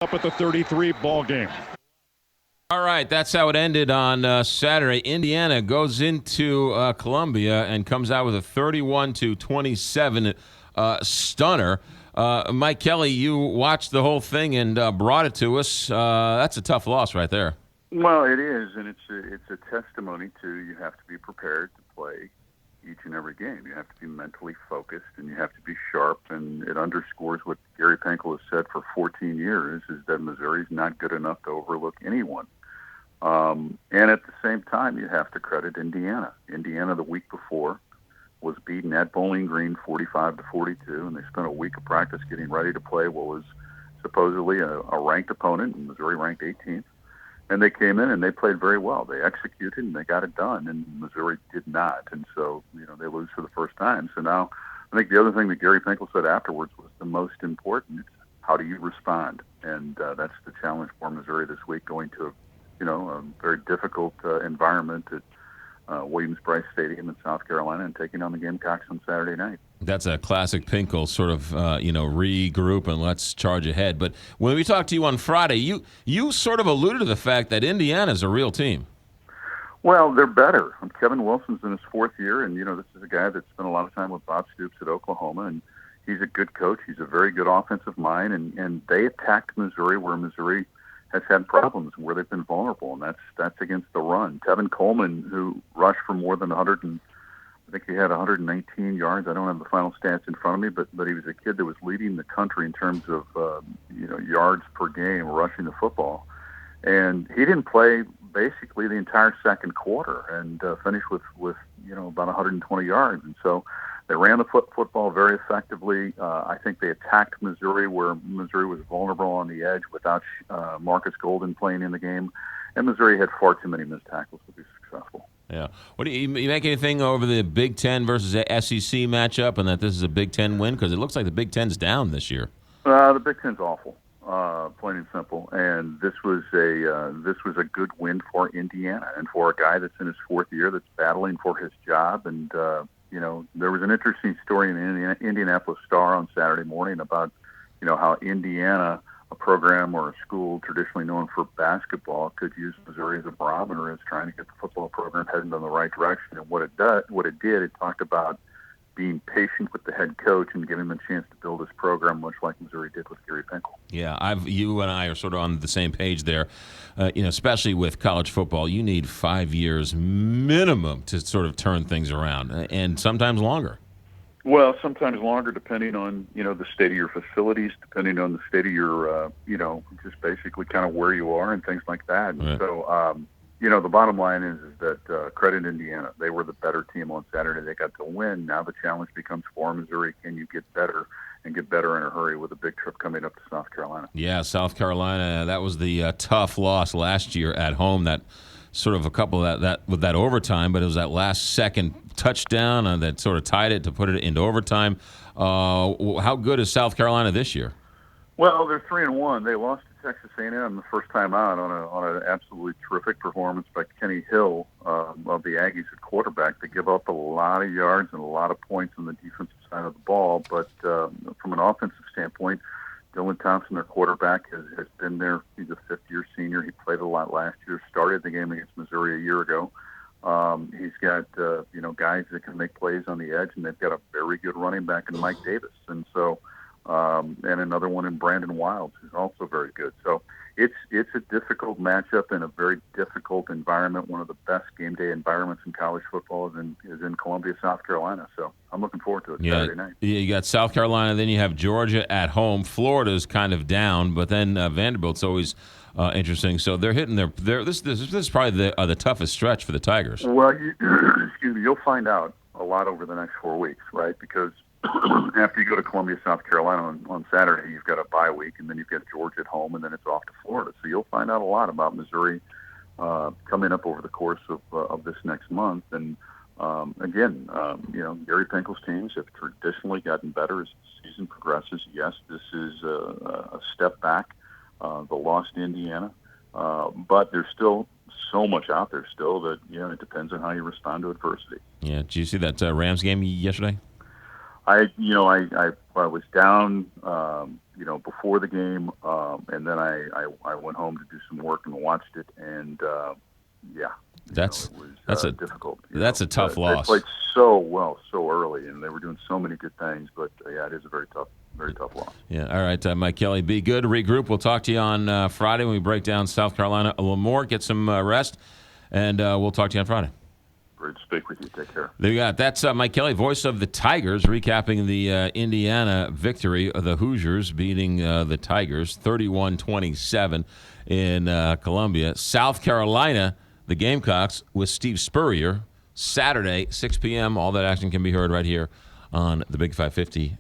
Up at the 33 ball game. All right, that's how it ended on Saturday. Indiana goes into Columbia and comes out with a 31-27 stunner. Mike Kelly, you watched the whole thing and brought it to us. That's a tough loss right there. Well, it is, and it's a testimony to you have to be prepared to play each and every game. You have to be mentally focused, and you have to be sharp, and it underscores what Gary Pinkel has said for 14 years, is that Missouri's not good enough to overlook anyone. And at the same time, you have to credit Indiana. Indiana the week before was beaten at Bowling Green 45-42, and they spent a week of practice getting ready to play what was supposedly a ranked opponent, and Missouri ranked 18th. And they came in and they played very well. They executed and they got it done, and Missouri did not. And so, they lose for the first time. So now I think the other thing that Gary Pinkel said afterwards was the most important. How do you respond? And that's the challenge for Missouri this week, going to a very difficult environment at Williams-Brice Stadium in South Carolina and taking on the Gamecocks on Saturday night. That's a classic Pinkel sort of, regroup and let's charge ahead. But when we talked to you on Friday, you sort of alluded to the fact that Indiana's a real team. Well, they're better. Kevin Wilson's in his fourth year, and, this is a guy that spent a lot of time with Bob Stoops at Oklahoma, and he's a good coach. He's a very good offensive mind, and they attacked Missouri where Missouri has had problems, where they've been vulnerable, and that's against the run. Tevin Coleman, who rushed for more than 100 and I think he had 119 yards. I don't have the final stats in front of me, but he was a kid that was leading the country in terms of yards per game rushing the football, and he didn't play basically the entire second quarter and finished with about 120 yards. And so they ran the football very effectively. I think they attacked Missouri where Missouri was vulnerable on the edge without Marcus Golden playing in the game, and Missouri had far too many missed tackles to be successful. Yeah. What do you make anything over the Big Ten versus SEC matchup, and that this is a Big Ten win? Because it looks like the Big Ten's down this year. The Big Ten's awful, plain and simple. And this was a good win for Indiana and for a guy that's in his fourth year that's battling for his job. And there was an interesting story in the Indianapolis Star on Saturday morning about how Indiana, a program or a school traditionally known for basketball, could use Missouri as a barometer as trying to get the football program heading in the right direction. And what it did, it talked about being patient with the head coach and giving him a chance to build his program, much like Missouri did with Gary Pinkel. Yeah, you and I are sort of on the same page there. Especially with college football, you need 5 years minimum to sort of turn things around, and sometimes longer. Well, sometimes longer, depending on, the state of your facilities, depending on the state of your, just basically kind of where you are and things like that. And right. So, the bottom line is that credit Indiana. They were the better team on Saturday. They got the win. Now the challenge becomes for Missouri. Can you get better and get better in a hurry with a big trip coming up to South Carolina? Yeah, South Carolina, that was the tough loss last year at home. That sort of a couple of that with that overtime, but it was that last second touchdown that sort of tied it to put it into overtime. How good is South Carolina this year? Well, they're 3-1. They lost to Texas A&M the first time out on an absolutely terrific performance by Kenny Hill of the Aggies at quarterback. They give up a lot of yards and a lot of points on the defensive side of the ball, but from an offensive standpoint, Dylan Thompson, their quarterback, has been there. He's a fifth-year senior. He played a lot last year, started the game against Missouri a year ago. He's got, guys that can make plays on the edge, and they've got a very good running back in Mike Davis. And so, and another one in Brandon Wilds, who's also very good. So it's a difficult matchup in a very difficult environment. One of the best game day environments in college football is in Columbia, South Carolina. So I'm looking forward to it Saturday night. You got South Carolina, then you have Georgia at home. Florida's kind of down, but then Vanderbilt's always interesting. So they're hitting their this is probably the toughest stretch for the Tigers. Well, you'll find out a lot over the next 4 weeks, right? Because after you go to Columbia, South Carolina on Saturday, you've got a bye week, and then you've got Georgia at home, and then it's off to Florida. So you'll find out a lot about Missouri coming up over the course of this next month. And again, Gary Pinkel's teams have traditionally gotten better as the season progresses. Yes, this is a step back. The loss to Indiana, but there's still so much out there still that it depends on how you respond to adversity. Yeah, did you see that Rams game yesterday? I was down, before the game, and then I went home to do some work and watched it, and That's difficult. That's a tough loss. They played so well so early, and they were doing so many good things. But it is a very tough loss. Yeah. All right, Mike Kelly, be good. Regroup. We'll talk to you on Friday when we break down South Carolina a little more. Get some rest, and we'll talk to you on Friday. Great to speak with you. Take care. There you got it. That's Mike Kelly, voice of the Tigers, recapping the Indiana victory of the Hoosiers beating the Tigers 31-27 in Columbia. South Carolina, the Gamecocks with Steve Spurrier, Saturday, 6 p.m. All that action can be heard right here on the Big 550